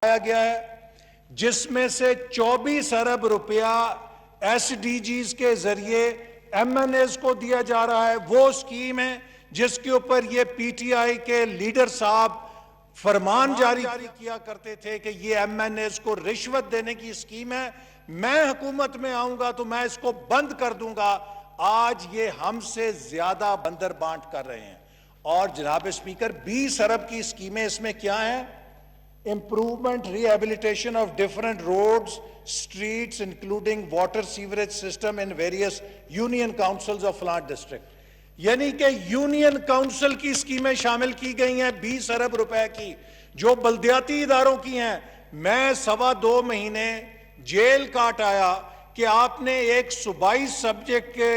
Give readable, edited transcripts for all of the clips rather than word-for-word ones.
گیا ہے جس میں سے 24 ارب روپیہ ایس ڈی جیز کے ذریعے ایم این ایز کو دیا جا رہا ہے. وہ سکیم ہے جس کے اوپر یہ پی ٹی آئی کے لیڈر صاحب فرمان جاری کیا کرتے تھے کہ یہ ایم این ایز کو رشوت دینے کی سکیم ہے, میں حکومت میں آؤں گا تو میں اس کو بند کر دوں گا. آج یہ ہم سے زیادہ بندر بانٹ کر رہے ہیں. اور جناب اسپیکر 20 ارب کی سکیمیں اس میں کیا ہیں؟ Improvement, rehabilitation of different roads, streets, including water sewerage system in various union councils of Falant district. یعنی کہ یونین کاؤنسل کی سکیمیں شامل کی گئی ہیں 20 ارب روپے کی, جو بلدیاتی اداروں کی ہیں. میں 2.25 مہینے جیل کاٹ آیا کہ آپ نے ایک صوبائی سبجیکٹ کے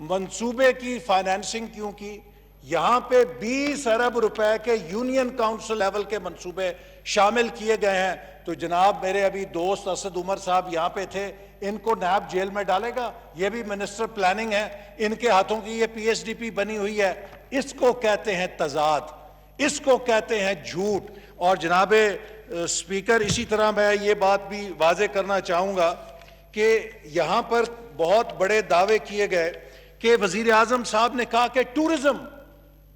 منصوبے کی فائنانسنگ کیوں کی. یہاں پہ 20 ارب روپے کے یونین کاؤنسل لیول کے منصوبے شامل کیے گئے ہیں. تو جناب میرے ابھی دوست اسد عمر صاحب یہاں پہ تھے, ان کو نیب جیل میں ڈالے گا؟ یہ بھی منسٹر پلاننگ ہے, ان کے ہاتھوں کی یہ پی ایس ڈی پی بنی ہوئی ہے. اس کو کہتے ہیں تضاد, اس کو کہتے ہیں جھوٹ. اور جناب اسپیکر اسی طرح میں یہ بات بھی واضح کرنا چاہوں گا کہ یہاں پر بہت بڑے دعوے کیے گئے کہ وزیر اعظم صاحب نے کہا کہ ٹورزم,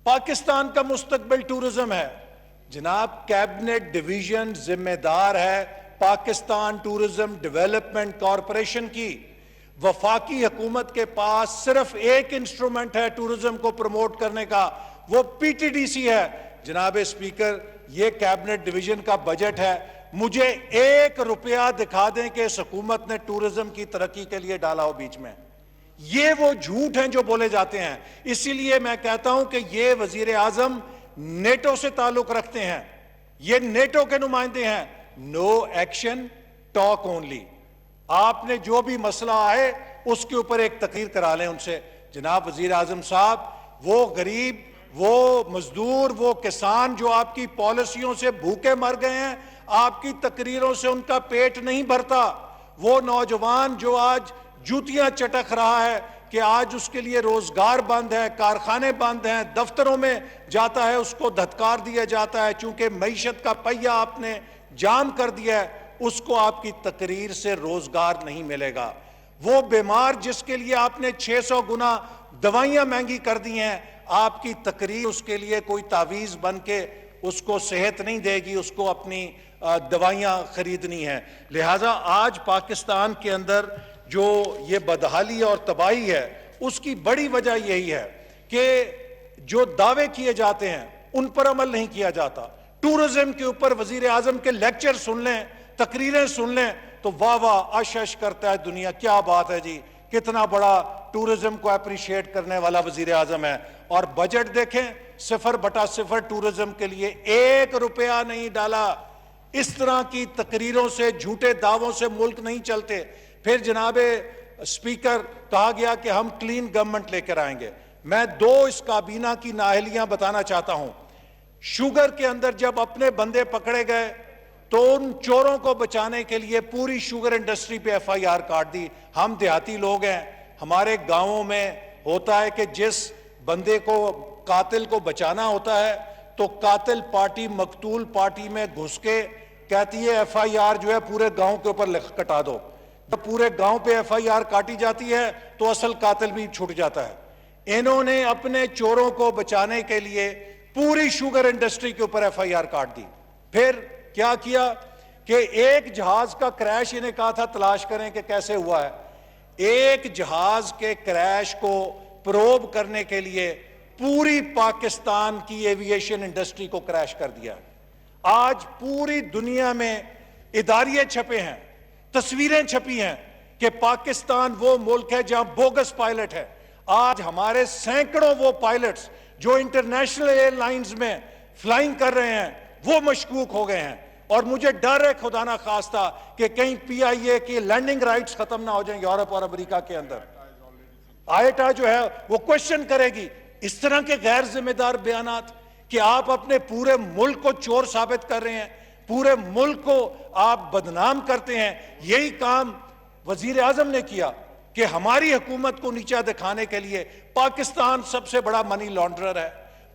پاکستان کا مستقبل ٹورزم ہے. جناب کیبنٹ ڈویژن ذمہ دار ہے پاکستان ٹورزم ڈیولپمنٹ کارپوریشن کی. وفاقی حکومت کے پاس صرف ایک انسٹرومنٹ ہے ٹورزم کو پروموٹ کرنے کا, وہ پی ٹی ڈی سی ہے. جناب اسپیکر یہ کیبنٹ ڈویژن کا بجٹ ہے, مجھے 1 روپیہ دکھا دیں کہ اس حکومت نے ٹورزم کی ترقی کے لیے ڈالا ہو بیچ میں. یہ وہ جھوٹ ہیں جو بولے جاتے ہیں. اسی لیے میں کہتا ہوں کہ یہ وزیر اعظم نیٹو سے تعلق رکھتے ہیں, یہ نیٹو کے نمائندے ہیں. No action talk only. آپ نے جو بھی مسئلہ آئے اس کے اوپر ایک تقریر کرا لیں ان سے. جناب وزیر اعظم صاحب, وہ غریب, وہ مزدور, وہ کسان جو آپ کی پالیسیوں سے بھوکے مر گئے ہیں, آپ کی تقریروں سے ان کا پیٹ نہیں بھرتا. وہ نوجوان جو آج جوتیاں چٹک رہا ہے کہ آج اس کے لیے روزگار بند ہے, کارخانے بند ہیں, دفتروں میں جاتا ہے اس کو دھتکار دیا جاتا ہے چونکہ معیشت کا پہیہ آپ نے جام کر دیا ہے, اس کو آپ کی تقریر سے روزگار نہیں ملے گا. وہ بیمار جس کے لیے آپ نے 600 گنا دوائیاں مہنگی کر دی ہیں, آپ کی تقریر اس کے لیے کوئی تعویذ بن کے اس کو صحت نہیں دے گی, اس کو اپنی دوائیاں خریدنی ہیں. لہٰذا آج پاکستان کے اندر جو یہ بدحالی اور تباہی ہے اس کی بڑی وجہ یہی ہے کہ جو دعوے کیے جاتے ہیں ان پر عمل نہیں کیا جاتا. ٹورزم کے اوپر وزیر اعظم کے لیکچر سن لیں, تقریریں سن لیں تو واہ واہ اش اش کرتا ہے دنیا, کیا بات ہے جی, کتنا بڑا ٹورزم کو اپریشیٹ کرنے والا وزیر اعظم ہے. اور بجٹ دیکھیں 0/0 ٹورزم کے لیے 1 روپیہ نہیں ڈالا. اس طرح کی تقریروں سے, جھوٹے دعووں سے ملک نہیں چلتے. پھر جناب اسپیکر کہا گیا کہ ہم کلین گورنمنٹ لے کر آئیں گے. میں 2 اس کابینہ کی نااہلیاں بتانا چاہتا ہوں. شوگر کے اندر جب اپنے بندے پکڑے گئے تو ان چوروں کو بچانے کے لیے پوری شوگر انڈسٹری پہ ایف آئی آر کاٹ دی. ہم دیہاتی لوگ ہیں, ہمارے گاؤں میں ہوتا ہے کہ جس بندے کو, قاتل کو بچانا ہوتا ہے تو قاتل پارٹی مقتول پارٹی میں گھس کے کہتی ہے ایف آئی آر جو ہے پورے گاؤں کے اوپر کٹا دو. جب پورے گاؤں پہ ایف آئی آر کاٹی جاتی ہے تو اصل قاتل بھی چھوٹ جاتا ہے. انہوں نے اپنے چوروں کو بچانے کے لیے پوری شوگر انڈسٹری کے اوپر ایف آئی آر کاٹ دی. پھر کیا کیا کہ ایک جہاز کا کریش, انہیں کہا تھا تلاش کریں کہ کیسے ہوا ہے. ایک جہاز کے کریش کو پروب کرنے کے لیے پوری پاکستان کی ایوییشن انڈسٹری کو کریش کر دیا. آج پوری دنیا میں اداریے چھپے ہیں, تصویریں چھپی ہیں کہ پاکستان وہ ملک ہے جہاں بوگس پائلٹ ہے. آج ہمارے سینکڑوں وہ پائلٹس جو انٹرنیشنل ایئر لائنز میں فلائنگ کر رہے ہیں وہ مشکوک ہو گئے ہیں. اور مجھے ڈر ہے خدا نہ خواستہ کہ کہیں پی آئی اے کی لینڈنگ رائٹس ختم نہ ہو جائیں یورپ اور امریکہ کے اندر. آئیٹا جو ہے وہ کوشچن کرے گی اس طرح کے غیر ذمہ دار بیانات کہ آپ اپنے پورے ملک کو چور ثابت کر رہے ہیں, پورے ملک کو آپ بدنام کرتے ہیں. یہی کام وزیر اعظم نے کیا کہ ہماری حکومت کو نیچا دکھانے کے لیے پاکستان سب سے بڑا منی لانڈرر ہے,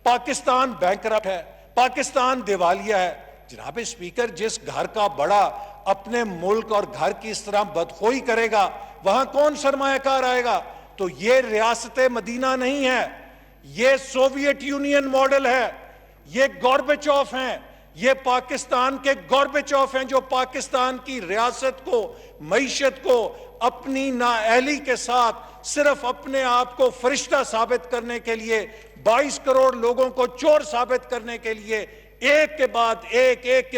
پاکستان بینکرپٹ ہے, پاکستان دیوالیہ ہے. جناب اسپیکر، جس گھر کا بڑا اپنے ملک اور گھر کی اس طرح بدخوئی کرے گا وہاں کون سرمایہ کار آئے گا؟ تو یہ ریاست مدینہ نہیں ہے، یہ سوویت یونین ماڈل ہے، یہ گوربیچوف ہیں، یہ پاکستان کے گوربیچوف ہیں جو پاکستان کی ریاست کو، معیشت کو اپنی نااہلی کے ساتھ صرف اپنے آپ کو فرشتہ ثابت کرنے کے لیے، 22 کروڑ لوگوں کو چور ثابت کرنے کے لیے ایک کے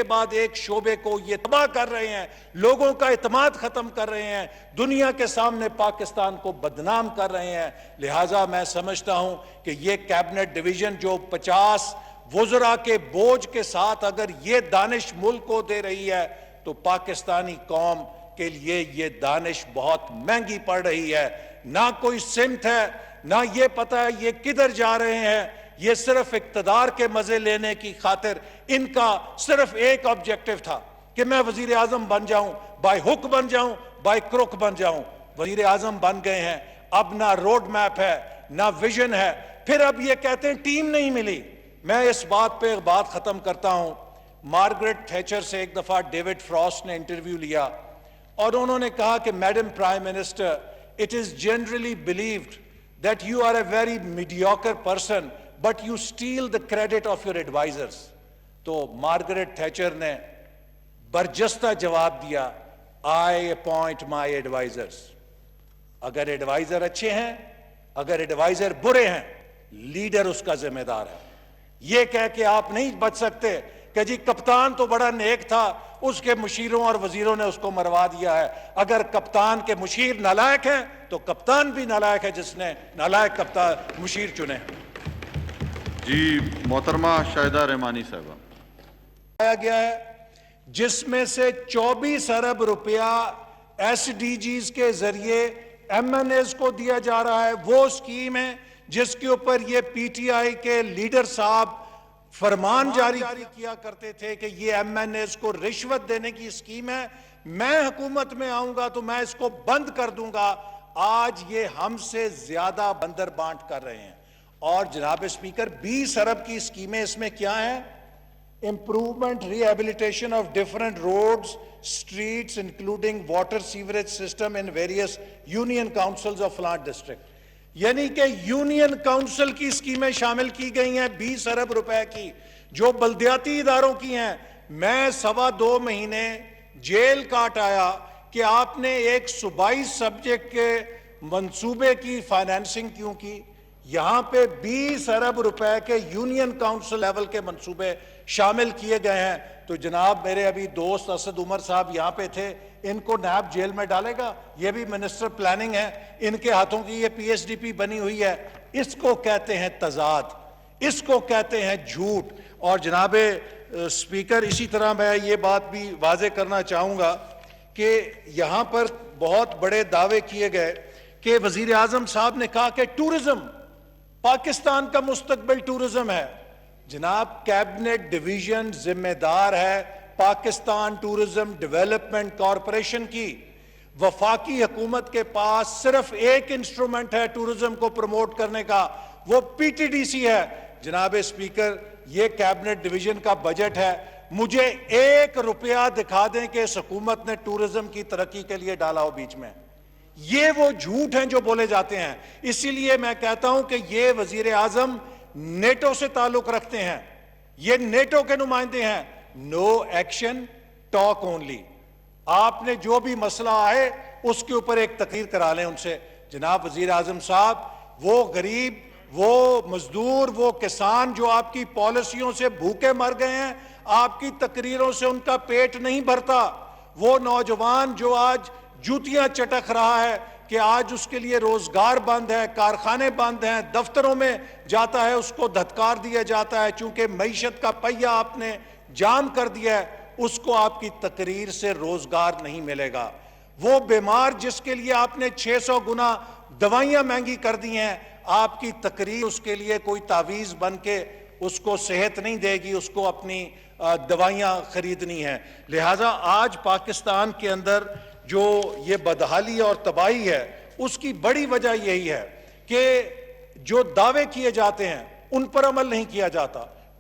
بعد ایک شعبے کو یہ تباہ کر رہے ہیں، لوگوں کا اعتماد ختم کر رہے ہیں، دنیا کے سامنے پاکستان کو بدنام کر رہے ہیں۔ لہٰذا میں سمجھتا ہوں کہ یہ کیبنٹ ڈویژن جو 50 وزراء کے بوجھ کے ساتھ اگر یہ دانش ملک کو دے رہی ہے تو پاکستانی قوم کے لیے یہ دانش بہت مہنگی پڑ رہی ہے۔ نہ کوئی سمت ہے، نہ یہ پتہ ہے یہ کدھر جا رہے ہیں، یہ صرف اقتدار کے مزے لینے کی خاطر ان کا صرف ایک آبجیکٹو تھا کہ میں وزیر اعظم بن جاؤں، بائی ہک بن جاؤں، بائی کروک بن جاؤں۔ وزیر اعظم بن گئے ہیں، اب نہ روڈ میپ ہے نہ ویژن ہے، پھر اب یہ کہتے ہیں ٹیم نہیں ملی۔ میں اس بات پہ بات ختم کرتا ہوں۔ مارگریٹ تھیچر سے ایک دفعہ ڈیوڈ فراسٹ نے انٹرویو لیا اور انہوں نے کہا کہ madam prime minister, it is generally believed that you are a very mediocre person but you steal the credit of your advisors۔ تو مارگریٹ تھیچر نے برجستہ جواب دیا، I appoint my advisors۔ اگر ایڈوائزر اچھے ہیں، اگر ایڈوائزر برے ہیں، لیڈر اس کا ذمہ دار ہے۔ یہ کہہ کے آپ نہیں بچ سکتے کہ جی کپتان تو بڑا نیک تھا، اس کے مشیروں اور وزیروں نے اس کو مروا دیا ہے۔ اگر کپتان کے مشیر نالائق ہیں تو کپتان بھی نالائق ہے جس نے نالائق کپتان مشیر چنے۔ جی محترمہ شاہدہ رحمانی صاحبہ۔ آیا گیا ہے جس میں سے 24 ارب روپیہ ایس ڈی جیز کے ذریعے ایم این ایز کو دیا جا رہا ہے۔ وہ اسکیم ہے جس کے اوپر یہ پی ٹی آئی کے لیڈر صاحب فرمان جاری کیا کرتے تھے کہ یہ ایم این ایز کو رشوت دینے کی اسکیم ہے، میں حکومت میں آؤں گا تو میں اس کو بند کر دوں گا۔ آج یہ ہم سے زیادہ بندر بانٹ کر رہے ہیں۔ اور جناب اسپیکر، 20 ارب کی اسکیمیں اس میں کیا ہیں؟ Improvement rehabilitation of different roads streets including water sewerage system in various union councils of flaunt district, یعنی کہ یونین کاؤنسل کی اسکیمیں شامل کی گئی ہیں 20 ارب روپے کی، جو بلدیاتی اداروں کی ہیں۔ میں 2.25 مہینے جیل کاٹ آیا کہ آپ نے ایک صوبائی سبجیکٹ کے منصوبے کی فائنینسنگ کیوں کی؟ یہاں پہ 20 ارب روپے کے یونین کاؤنسل لیول کے منصوبے شامل کیے گئے ہیں۔ تو جناب میرے ابھی دوست اسد عمر صاحب یہاں پہ تھے، ان کو نیب جیل میں ڈالے گا؟ یہ بھی منسٹر پلاننگ ہے، ان کے ہاتھوں کی یہ پی ایس ڈی پی بنی ہوئی ہے۔ اس کو کہتے ہیں تضاد، اس کو کہتے ہیں جھوٹ۔ اور جناب اسپیکر، اسی طرح میں یہ بات بھی واضح کرنا چاہوں گا کہ یہاں پر بہت بڑے دعوے کیے گئے کہ وزیر اعظم صاحب نے کہا کہ ٹورزم، پاکستان کا مستقبل ٹورزم ہے۔ جناب کیبنٹ ڈویژن ذمہ دار ہے پاکستان ٹورزم ڈیولپمنٹ کارپوریشن کی۔ وفاقی حکومت کے پاس صرف ایک انسٹرومنٹ ہے ٹورزم کو پروموٹ کرنے کا، وہ پی ٹی ڈی سی ہے۔ جناب اسپیکر، یہ کیبنٹ ڈویژن کا بجٹ ہے، مجھے 1 روپیہ دکھا دیں کہ اس حکومت نے ٹورزم کی ترقی کے لیے ڈالا ہو بیچ میں۔ یہ وہ جھوٹ ہیں جو بولے جاتے ہیں۔ اسی لیے میں کہتا ہوں کہ یہ وزیر اعظم نیٹو سے تعلق رکھتے ہیں، یہ نیٹو کے نمائندے ہیں۔ No action, talk only. آپ نے جو بھی مسئلہ آئے اس کے اوپر ایک تقریر کرا لیں ان سے۔ جناب وزیر اعظم صاحب، وہ غریب، وہ مزدور، وہ کسان جو آپ کی پالیسیوں سے بھوکے مر گئے ہیں، آپ کی تقریروں سے ان کا پیٹ نہیں بھرتا۔ وہ نوجوان جو آج جوتیاں چٹک رہا ہے کہ آج اس کے لیے روزگار بند ہے، کارخانے بند ہیں، دفتروں میں جاتا ہے اس کو دھتکار دیا جاتا ہے چونکہ معیشت کا پہیہ آپ نے جام کر دیا ہے، اس کو آپ کی تقریر سے روزگار نہیں ملے گا۔ وہ بیمار جس کے لیے آپ نے 600 گنا دوائیاں مہنگی کر دی ہیں، آپ کی تقریر اس کے لیے کوئی تعویذ بن کے اس کو صحت نہیں دے گی، اس کو اپنی دوائیاں خریدنی ہیں۔ لہٰذا آج پاکستان کے اندر جو یہ بدحالی اور تباہی ہے، اس کی بڑی وجہ یہی ہے کہ جو دعوے کیے جاتے ہیں ان پر عمل نہیں کیا جاتا۔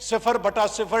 0/0